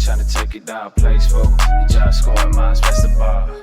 tryna take it down, placeful. You just scoring mines, best the bar.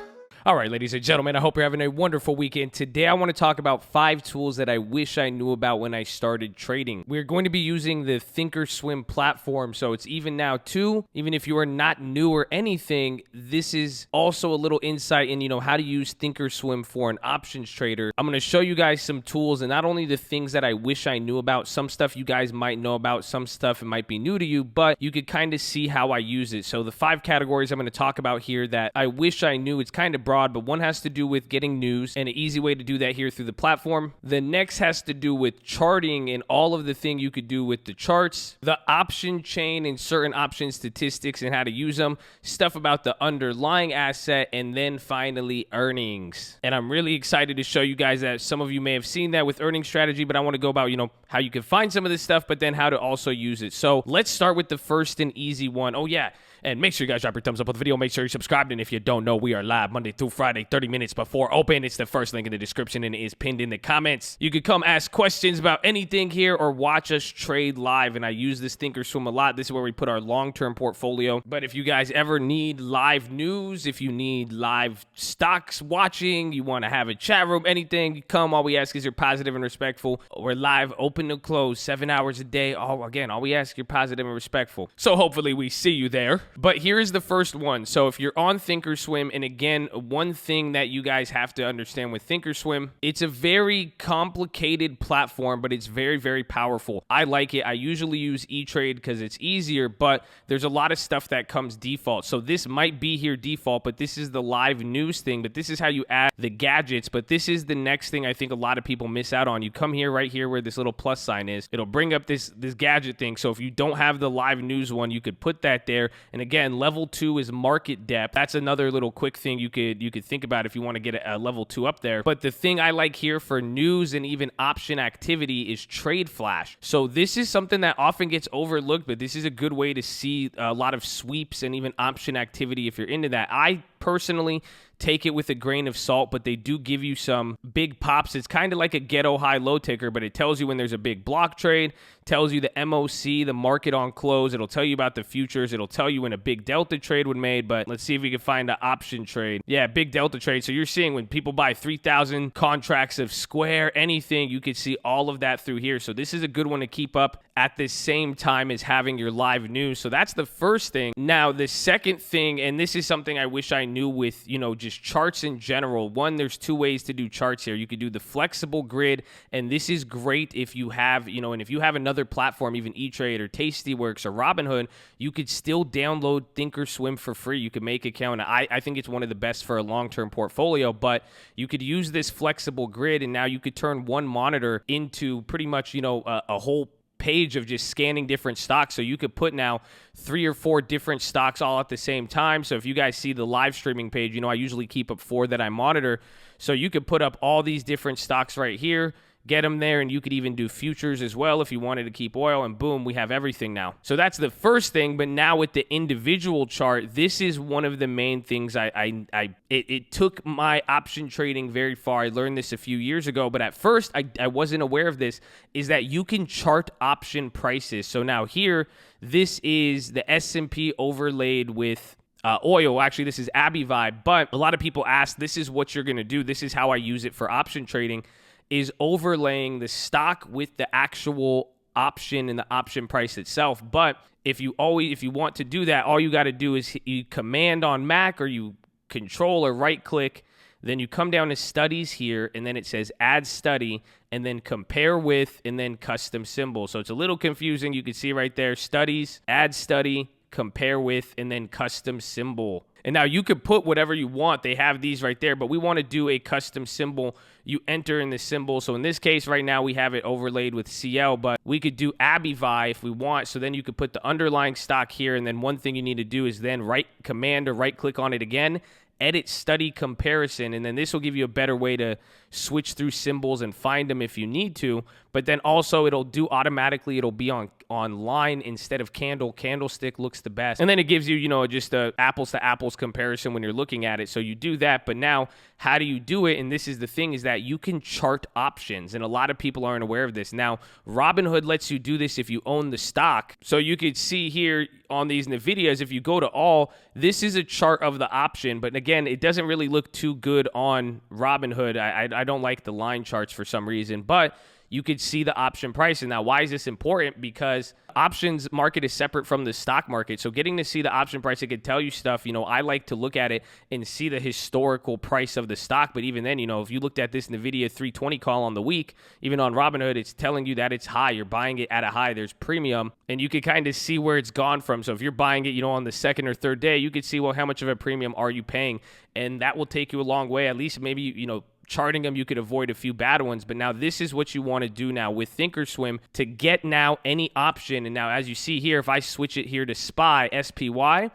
All right, ladies and gentlemen, I hope you're having a wonderful weekend. Today, I want to talk about 5 tools that I wish I knew about when I started trading. We're going to be using the ThinkOrSwim platform, so it's even now too. Even if you are not new or anything, this is also a little insight in, how to use ThinkOrSwim for an options trader. I'm going to show you guys some tools, and not only the things that I wish I knew about, some stuff you guys might know about, some stuff it might be new to you, but you could kind of see how I use it. So the 5 categories I'm going to talk about here that I wish I knew, it's kind of broad, but one has to do with getting news, and an easy way to do that here through the platform. The next has to do with charting and all of the thing you could do with the charts, the option chain and certain option statistics and how to use them, stuff about the underlying asset, and then finally earnings. And I'm really excited to show you guys that. Some of you may have seen that with earnings strategy, but I want to go about, how you can find some of this stuff, but then how to also use it. So let's start with the first and easy one. Oh yeah, and make sure you guys drop your thumbs up on the video. Make sure you're subscribed. And if you don't know, we are live Monday through Friday, 30 minutes before open. It's the first link in the description and it is pinned in the comments. You could come ask questions about anything here or watch us trade live. And I use this ThinkOrSwim a lot. This is where we put our long-term portfolio. But if you guys ever need live news, if you need live stocks watching, you want to have a chat room, anything, you come. All we ask is you're positive and respectful. We're live, open to close, 7 hours a day. All we ask, you're positive and respectful. So hopefully we see you there. But here is the first one. So if you're on ThinkOrSwim, and again, one thing that you guys have to understand with ThinkOrSwim, it's a very complicated platform, but it's very, very powerful. I like it. I usually use E-Trade because it's easier, but there's a lot of stuff that comes default. So this might be here default, but this is the live news thing, but this is how you add the gadgets. But this is the next thing I think a lot of people miss out on. You come here, right here where this little plus sign is, it'll bring up this gadget thing. So if you don't have the live news one, you could put that there. And again, level 2 is market depth. That's another little quick thing you could think about if you want to get a level 2 up there. But the thing I like here for news and even option activity is trade flash. So this is something that often gets overlooked, but this is a good way to see a lot of sweeps and even option activity if you're into that. I personally take it with a grain of salt, but they do give you some big pops. It's kind of like a ghetto high-low ticker, but it tells you when there's a big block trade, tells you the MOC, the market on close. It'll tell you about the futures. It'll tell you when a big delta trade was made, but let's see if we can find an option trade. Yeah, big delta trade. So you're seeing when people buy 3,000 contracts of Square, anything, you could see all of that through here. So this is a good one to keep up at the same time as having your live news. So that's the first thing. Now, the second thing, and this is something I wish I knew with, just charts in general. One, there's 2 ways to do charts here. You could do the flexible grid, and this is great if you have, and if you have another platform, even E-Trade or Tastyworks or Robinhood, you could still download ThinkOrSwim for free. You could make an account. I think it's one of the best for a long-term portfolio, but you could use this flexible grid, and now you could turn one monitor into pretty much, a whole page of just scanning different stocks. So you could put now 3 or 4 different stocks all at the same time. So if you guys see the live streaming page, I usually keep up 4 that I monitor. So you could put up all these different stocks right here, get them there, and you could even do futures as well if you wanted to keep oil, and boom, we have everything now. So that's the first thing. But now with the individual chart, this is one of the main things it took my option trading very far. I learned this a few years ago, but at first I wasn't aware of this, is that you can chart option prices. So now here, this is the S&P overlaid with oil. Actually, this is AbiVibe, but a lot of people ask, this is what you're going to do. This is how I use it for option trading, is overlaying the stock with the actual option and the option price itself. But if you want to do that, all you got to do is you command on Mac, or you control or right click, then you come down to studies here, and then it says add study, and then compare with, and then custom symbol. So it's a little confusing. You can see right there, studies, add study, compare with, and then custom symbol. And now you could put whatever you want. They have these right there, but we want to do a custom symbol. You enter in the symbol. So in this case, right now, we have it overlaid with CL, but we could do AbiVi if we want. So then you could put the underlying stock here. And then one thing you need to do is then command or right click on it again edit study comparison, and then this will give you a better way to switch through symbols and find them if you need to. But then also it'll do automatically, it'll be on line instead of candlestick looks the best. And then it gives you, just a apples to apples comparison when you're looking at it. So you do that, but now how do you do it? And this is the thing, is that you can chart options, and a lot of people aren't aware of this. Now, Robinhood lets you do this if you own the stock. So you could see here on these NVIDIAs, if you go to all, this is a chart of the option, but again, it doesn't really look too good on Robinhood. I don't like the line charts for some reason, but you could see the option price. And now, why is this important? Because options market is separate from the stock market. So getting to see the option price, it could tell you stuff. I like to look at it and see the historical price of the stock. But even then, if you looked at this NVIDIA 320 call on the week, even on Robinhood, it's telling you that it's high. You're buying it at a high. There's premium, and you could kind of see where it's gone from. So if you're buying it, on the second or third day, you could see, well, how much of a premium are you paying? And that will take you a long way. At least maybe, charting them, you could avoid a few bad ones. But now this is what you want to do now with ThinkOrSwim to get now any option. And now, as you see here, if I switch it here to SPY, SPY,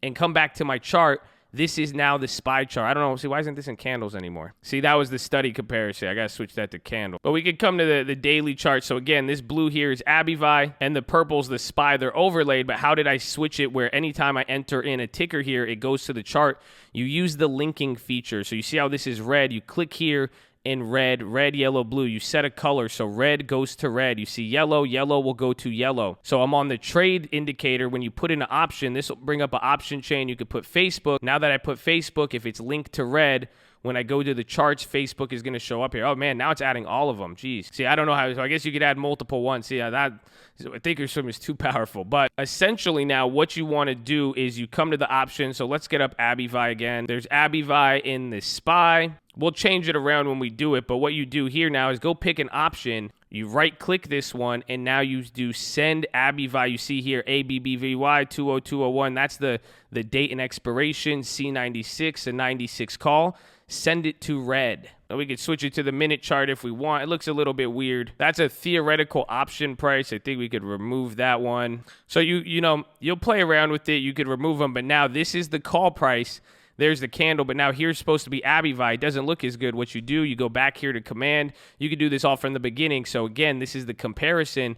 and come back to my chart, this is now the SPY chart. I don't know. See, why isn't this in candles anymore? See, that was the study comparison. I got to switch that to candle. But we could come to the daily chart. So again, this blue here is ABVI, and the purple's the SPY. They're overlaid, but how did I switch it where anytime I enter in a ticker here, it goes to the chart? You use the linking feature. So you see how this is red. You click here in red, yellow, blue. You set a color, so red goes to red. You see yellow will go to yellow. So I'm on the trade indicator. When you put in an option, this will bring up an option chain. You could put Facebook. Now that I put Facebook, if it's linked to red, when I go to the charts, Facebook is going to show up here. Oh, man, now it's adding all of them. Jeez. See, I don't know how. So I guess you could add multiple ones. See, I think ThinkOrSwim is too powerful. But essentially now what you want to do is you come to the option. So let's get up ABVI again. There's ABVI in the SPY. We'll change it around when we do it. But what you do here now is go pick an option. You right-click this one, and now you do send ABVI. You see here, ABBVY 20201. That's the date and expiration, C96, a 96 call. Send it to red. Now we could switch it to the minute chart if we want. It looks a little bit weird. That's a theoretical option price. I think we could remove that one. So you'll play around with it. You could remove them, but now this is the call price. There's the candle, but now here's supposed to be ABVI. It doesn't look as good. What you do, you go back here to command. You could do this all from the beginning. So again, this is the comparison.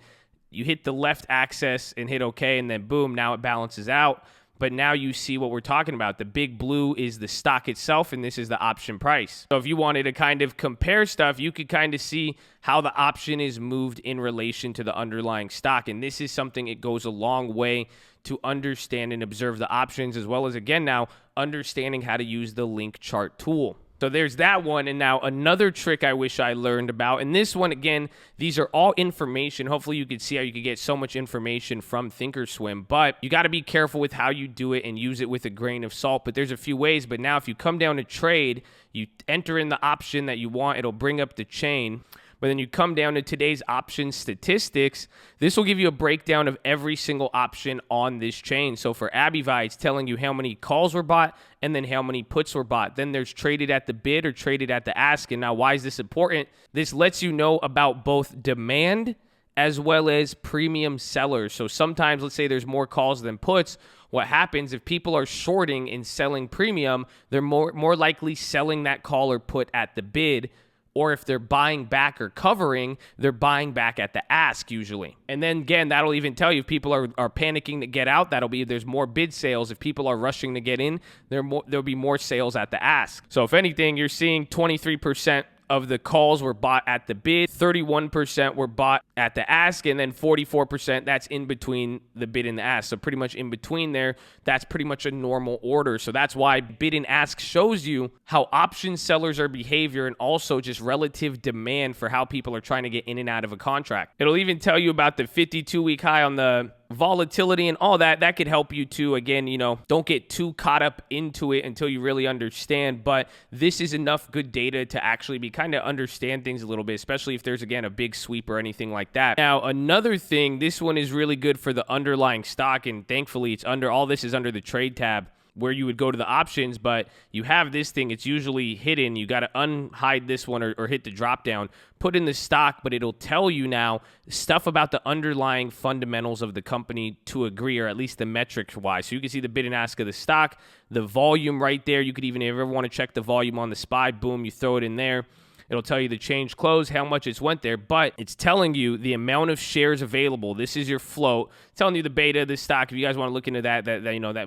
You hit the left axis and hit OK, and then boom, now it balances out. But now you see what we're talking about. The big blue is the stock itself, and this is the option price. So if you wanted to kind of compare stuff, you could kind of see how the option is moved in relation to the underlying stock. And this is something, it goes a long way to understand and observe the options, as well as, again, now understanding how to use the link chart tool. So there's that one. And now another trick I wish I learned about. And this one, again, these are all information. Hopefully you could see how you could get so much information from ThinkOrSwim. But you got to be careful with how you do it and use it with a grain of salt. But there's a few ways. But now if you come down to trade, you enter in the option that you want. It'll bring up the chain. But then you come down to today's option statistics. This will give you a breakdown of every single option on this chain. So for ABVI, it's telling you how many calls were bought and then how many puts were bought. Then there's traded at the bid or traded at the ask. And now why is this important? This lets you know about both demand as well as premium sellers. So sometimes, let's say there's more calls than puts. What happens if people are shorting and selling premium, they're more likely selling that call or put at the bid. Or if they're buying back or covering, they're buying back at the ask usually. And then again, that'll even tell you if people are panicking to get out, there's more bid sales. If people are rushing to get in, there'll be more sales at the ask. So if anything, you're seeing 23% of the calls were bought at the bid, 31% were bought at the ask, and then 44% that's in between the bid and the ask. So pretty much in between there, that's pretty much a normal order. So that's why bid and ask shows you how option sellers are behavior and also just relative demand for how people are trying to get in and out of a contract. It'll even tell you about the 52-week high on the volatility and all that. That could help you too. Again, don't get too caught up into it until you really understand, but this is enough good data to actually be kind of understand things a little bit, especially if there's, again, a big sweep or anything like that. Now, another thing, this one is really good for the underlying stock, and thankfully it's all this is under the trade tab. where you would go to the options, but you have this thing. It's usually hidden. You got to unhide this one or hit the drop down, put in the stock, but it'll tell you now stuff about the underlying fundamentals of the company to agree, or at least the metrics wise. So you can see the bid and ask of the stock, the volume right there. You could even, if you ever want to check the volume on the SPY, boom, you throw it in there. It'll tell you the change close, how much it's went there, but it's telling you the amount of shares available. This is your float. It's telling you the beta of the stock. If you guys want to look into that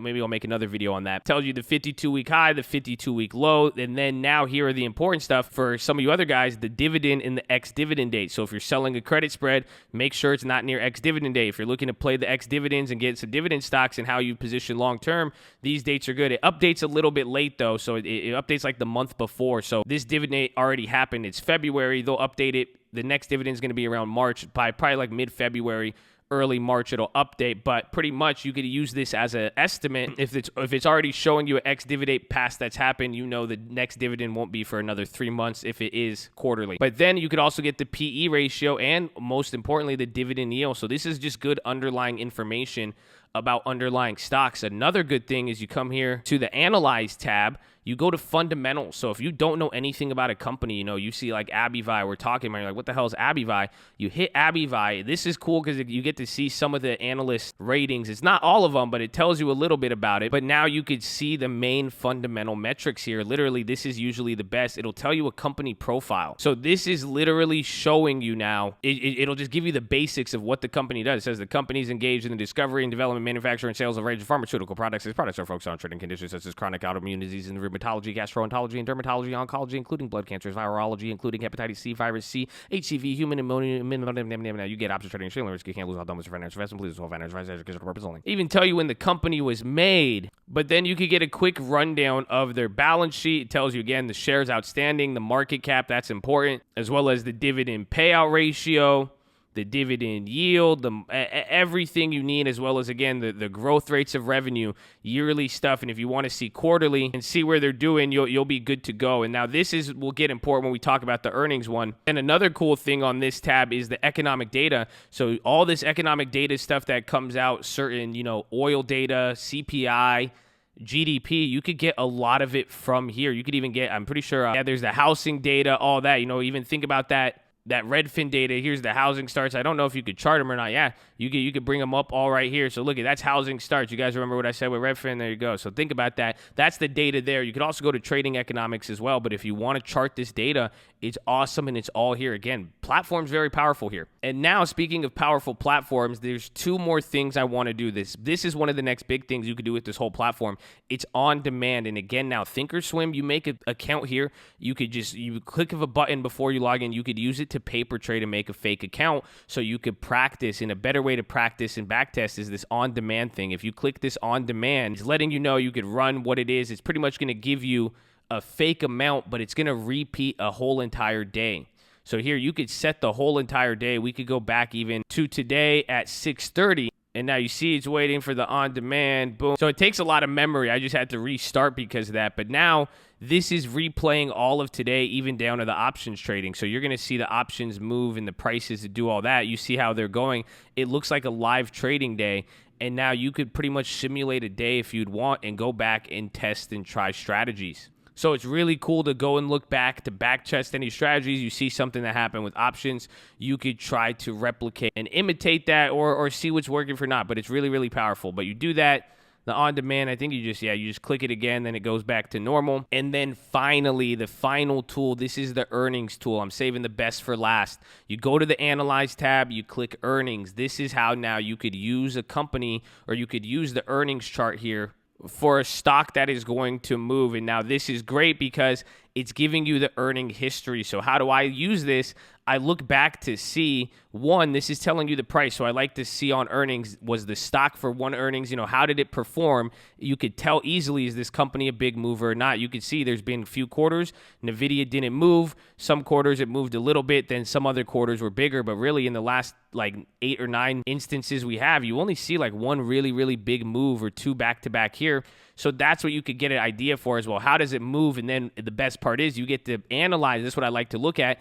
maybe I'll make another video on that. It tells you the 52-week high, the 52-week low, and then now here are the important stuff for some of you other guys, the dividend and the ex-dividend date. So if you're selling a credit spread, make sure it's not near ex-dividend date. If you're looking to play the ex-dividends and get some dividend stocks and how you position long-term, these dates are good. It updates a little bit late though, so it updates like the month before. So this dividend date already happened. It's February. They'll update it. The next dividend is going to be around March, by probably like mid-February, early March. It'll update, but pretty much you could use this as an estimate. If it's already showing you an ex-dividend past that's happened, you know the next dividend won't be for another 3 months if it is quarterly. But then you could also get the PE ratio and most importantly the dividend yield. So this is just good underlying information about underlying stocks. Another good thing is you come here to the Analyze tab, you go to fundamentals. So if you don't know anything about a company, you see like Abivai, we're talking about, you're like, what the hell is Abivai? You hit Abivai. This is cool because you get to see some of the analyst ratings. It's not all of them, but it tells you a little bit about it. But now you could see the main fundamental metrics here. Literally, this is usually the best. It'll tell you a company profile. So this is literally showing you now, it'll just give you the basics of what the company does. It says the company's engaged in the discovery and development, manufacture, and sales of a range of pharmaceutical products. These products are focused on treating conditions such as chronic autoimmune disease and rheumatology, gastroenterology, and dermatology, oncology, including blood cancers, virology, including hepatitis C, virus C, HCV, human ammonia. You get options trading extremely risky. You can't lose all done with your financial investment. Please, all financial advice educational purpose only. Even tell you when the company was made, but then you could get a quick rundown of their balance sheet. It tells you again the shares outstanding, the market cap, that's important, as well as the dividend payout ratio, the dividend yield, everything you need, as well as, again, the growth rates of revenue, yearly stuff. And if you want to see quarterly and see where they're doing, you'll be good to go. And now this will get important when we talk about the earnings one. And another cool thing on this tab is the economic data. So all this economic data stuff that comes out, certain, oil data, CPI, GDP, you could get a lot of it from here. You could even get, I'm pretty sure, there's the housing data, all that, even think about that Redfin data. Here's the housing starts. I don't know if you could chart them or not. Yeah, you could bring them up all right here. So look, that's housing starts. You guys remember what I said with Redfin? There you go. So think about that. That's the data there. You could also go to trading economics as well. But if you want to chart this data, it's awesome and it's all here. Again, platform's very powerful here. And now, speaking of powerful platforms, there's two more things I want to do. This is one of the next big things you could do with this whole platform. It's on demand. And again, now ThinkOrSwim, you make an account here. You click of a button before you log in. You could use it to paper trade and make a fake account so you could practice. And a better way to practice and backtest is this on demand thing. If you click this on demand, it's letting you know you could run what it is. It's pretty much going to give you a fake amount, but it's going to repeat a whole entire day. So here you could set the whole entire day. We could go back even to today at 6:30. And now you see it's waiting for the on-demand, boom. So it takes a lot of memory. I just had to restart because of that. But now this is replaying all of today, even down to the options trading. So you're going to see the options move and the prices to do all that. You see how they're going. It looks like a live trading day. And now you could pretty much simulate a day if you'd want and go back and test and try strategies. So it's really cool to go and look back, to back test any strategies. You see something that happened with options, you could try to replicate and imitate that or see what's working for not. But it's really, really powerful. But you do that, the on-demand, I think you just click it again, then it goes back to normal. And then finally, the final tool, this is the earnings tool. I'm saving the best for last. You go to the Analyze tab, you click earnings. This is how now you could use a company, or you could use the earnings chart here for a stock that is going to move. And now this is great because it's giving you the earning history. So how do I use this? I look back to see, one, this is telling you the price. So I like to see on earnings, was the stock for one earnings, how did it perform? You could tell easily, is this company a big mover or not? You could see there's been a few quarters, NVIDIA didn't move. Some quarters it moved a little bit, then some other quarters were bigger. But really in the last 8 or 9 instances we have, you only see one really, really big move or two back-to-back here. So that's what you could get an idea for as well. How does it move? And then the best part is you get to analyze. This is what I like to look at.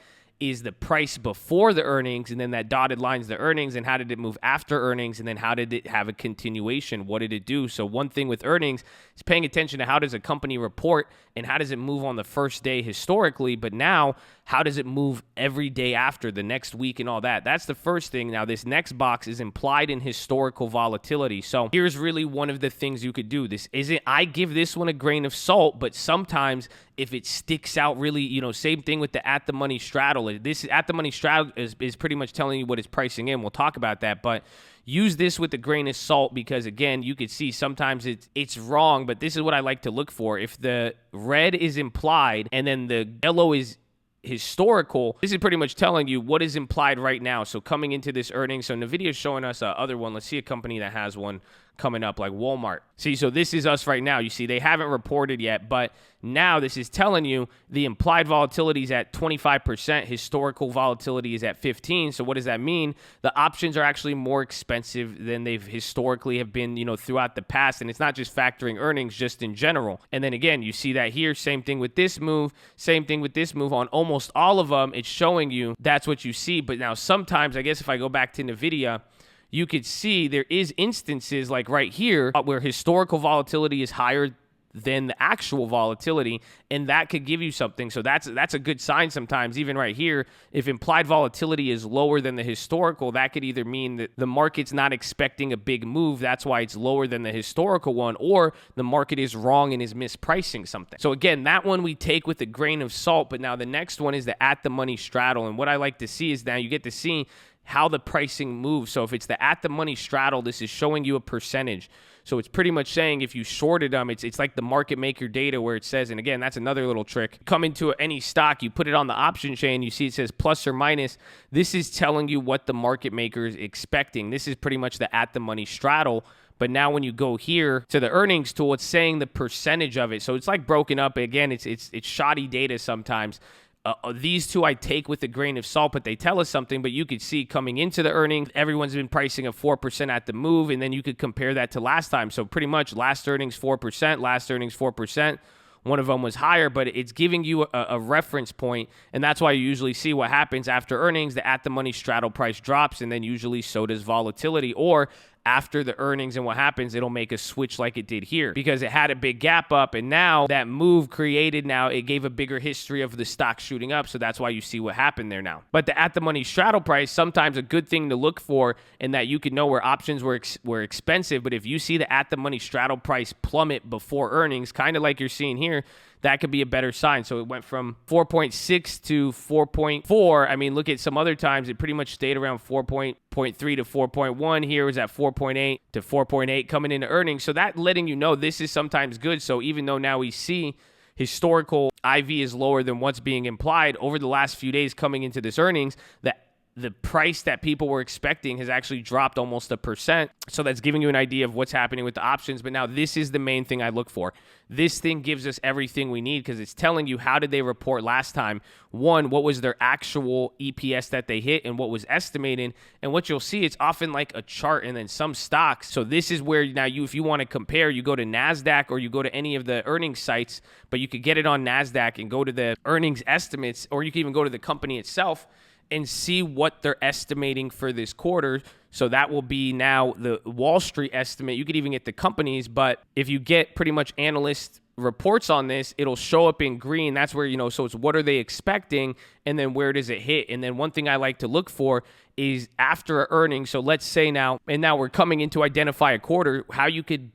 is the price before the earnings, and then that dotted line's the earnings, and how did it move after earnings, and then how did it have a continuation? What did it do? So one thing with earnings is paying attention to how does a company report and how does it move on the first day historically, but now how does it move every day after, the next week and all that? That's the first thing. Now, this next box is implied in historical volatility. So here's really one of the things you could do. This isn't, I give this one a grain of salt, but sometimes if it sticks out really, same thing with the at the money straddle. This at the money straddle is pretty much telling you what it's pricing in. We'll talk about that, but use this with a grain of salt because, again, you could see sometimes it's wrong, but this is what I like to look for. If the red is implied and then the yellow is historical, this is pretty much telling you what is implied right now. So coming into this earnings, so NVIDIA is showing us other one. Let's see a company that has one coming up like Walmart. See, so this is us right now. You see, they haven't reported yet, but now this is telling you the implied volatility is at 25%. Historical volatility is at 15. So what does that mean? The options are actually more expensive than they've historically have been, throughout the past. And it's not just factoring earnings, just in general. And then again, you see that here, same thing with this move, same thing with this move. On almost all of them, it's showing you that's what you see. But now sometimes, I guess if I go back to NVIDIA, you could see there is instances like right here where historical volatility is higher than the actual volatility, and that could give you something. So that's a good sign sometimes. Even right here, if implied volatility is lower than the historical, that could either mean that the market's not expecting a big move, that's why it's lower than the historical one, or the market is wrong and is mispricing something. So again, that one we take with a grain of salt, but now the next one is the at the money straddle, and what I like to see is now you get to see how the pricing moves. So if it's the at the money straddle, this is showing you a percentage. So it's pretty much saying if you shorted them, it's like the market maker data where it says, and again, that's another little trick. Come into any stock, you put it on the option chain, you see it says plus or minus. This is telling you what the market maker is expecting. This is pretty much the at the money straddle. But now when you go here to the earnings tool, it's saying the percentage of it. So it's like broken up. Again, it's shoddy data sometimes. These two I take with a grain of salt, but they tell us something. But you could see coming into the earnings, everyone's been pricing at 4% at the move, and then you could compare that to last time. So pretty much last earnings 4%, last earnings 4%. One of them was higher, but it's giving you a reference point, and that's why you usually see what happens after earnings. The at-the-money straddle price drops, and then usually so does volatility, or after the earnings and what happens, it'll make a switch like it did here because it had a big gap up, and now that move created, now it gave a bigger history of the stock shooting up, so that's why you see what happened there now. But the at-the-money straddle price, sometimes a good thing to look for, and that you can know where options were expensive, but if you see the at-the-money straddle price plummet before earnings, kind of like you're seeing here, that could be a better sign. So it went from 4.6 to 4.4. I mean, look at some other times. It pretty much stayed around 4.3 to 4.1. Here was at 4.8 to 4.8 coming into earnings. So that letting you know this is sometimes good. So even though now we see historical IV is lower than what's being implied over the last few days coming into this earnings, that the price that people were expecting has actually dropped almost 1%. So that's giving you an idea of what's happening with the options. But now this is the main thing I look for. This thing gives us everything we need because it's telling you how did they report last time. One, what was their actual EPS that they hit and what was estimated. And what you'll see, it's often like a chart and then some stocks. So this is where now if you want to compare, you go to NASDAQ or you go to any of the earnings sites, but you could get it on NASDAQ and go to the earnings estimates, or you can even go to the company itself and see what they're estimating for this quarter. So that will be now the Wall Street estimate. You could even get the companies, but if you get pretty much analyst reports on this, it'll show up in green. That's where, so it's what are they expecting and then where does it hit? And then one thing I like to look for is after earnings. So let's say now we're coming in to identify a quarter, how you could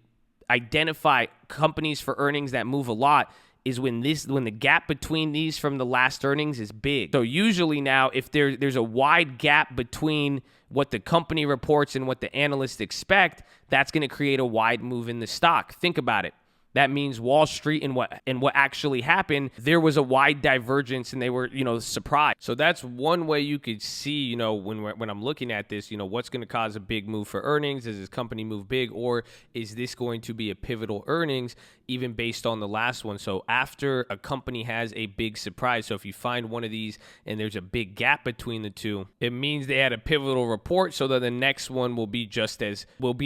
identify companies for earnings that move a lot is when the gap between these from the last earnings is big. So usually now if there's a wide gap between what the company reports and what the analysts expect, that's going to create a wide move in the stock. Think about it. That means Wall Street and what actually happened, there was a wide divergence and they were, surprised. So that's one way you could see, when I'm looking at this, what's going to cause a big move for earnings? Does this company move big, or is this going to be a pivotal earnings even based on the last one? So after a company has a big surprise, so if you find one of these and there's a big gap between the two, it means they had a pivotal report, so that the next one will be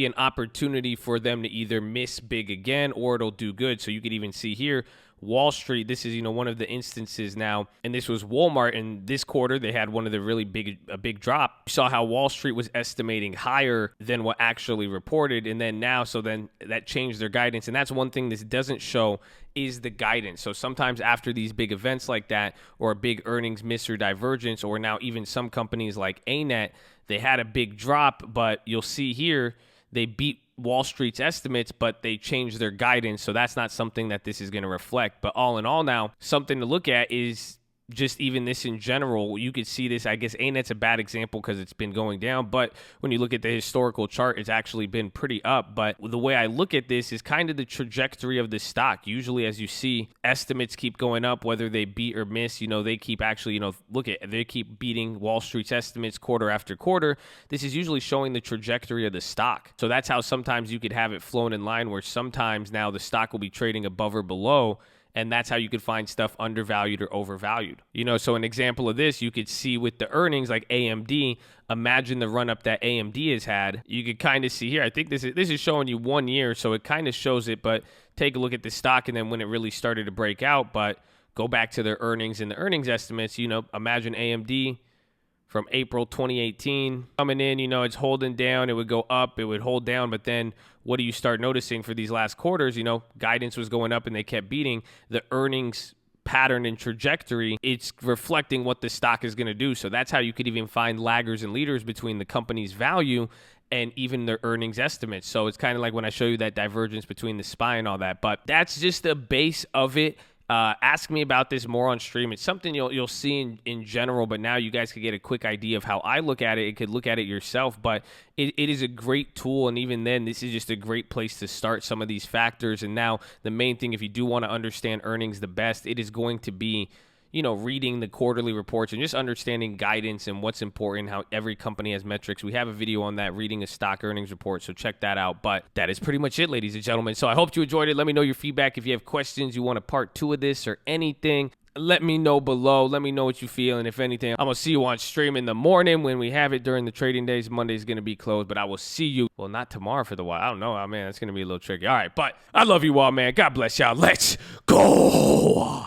an opportunity for them to either miss big again or it'll do good. So you could even see here Wall Street, this is, one of the instances now, and this was Walmart, and this quarter they had one of the really big drop. You saw how Wall Street was estimating higher than what actually reported, and then that changed their guidance. And that's one thing this doesn't show is the guidance. So sometimes after these big events like that, or a big earnings miss or divergence, or now even some companies like ANET, they had a big drop, but you'll see here they beat Wall Street's estimates, but they changed their guidance. So that's not something that this is going to reflect. But all in all now, something to look at is just even this in general. You could see this, I guess ANET's a bad example because it's been going down, but when you look at the historical chart, it's actually been pretty up. But the way I look at this is kind of the trajectory of the stock. Usually, as you see, estimates keep going up, whether they beat or miss, they keep actually, they keep beating Wall Street's estimates quarter after quarter. This is usually showing the trajectory of the stock. So that's how sometimes you could have it flown in line, where sometimes now the stock will be trading above or below. And that's how you could find stuff undervalued or overvalued. So an example of this, you could see with the earnings like AMD. Imagine the run up that AMD has had. You could kind of see here. I think this is showing you 1 year, so it kind of shows it. But take a look at the stock and then when it really started to break out. But go back to their earnings and the earnings estimates. Imagine AMD from April 2018 coming in, it's holding down. It would go up, it would hold down, but then what do you start noticing for these last quarters? Guidance was going up and they kept beating the earnings pattern and trajectory. It's reflecting what the stock is going to do. So that's how you could even find laggers and leaders between the company's value and even their earnings estimates. So it's kind of like when I show you that divergence between the SPY and all that, but that's just the base of it. Ask me about this more on stream. It's something you'll see in general, but now you guys could get a quick idea of how I look at it. You could look at it yourself, but it is a great tool, and even then, this is just a great place to start some of these factors. And now the main thing, if you do want to understand earnings the best, it is going to be reading the quarterly reports and just understanding guidance and what's important, how every company has metrics. We have a video on that, reading a stock earnings report, so check that out. But that is pretty much it, ladies and gentlemen. So I hope you enjoyed it. Let me know your feedback. If you have questions, you want a part 2 of this or anything, let me know below. Let me know what you feel. And if anything, I'm going to see you on stream in the morning when we have it during the trading days. Monday's going to be closed, but I will see you. Well, not tomorrow for the while. I don't know. Oh, man, that's going to be a little tricky. All right, but I love you all, man. God bless y'all. Let's go.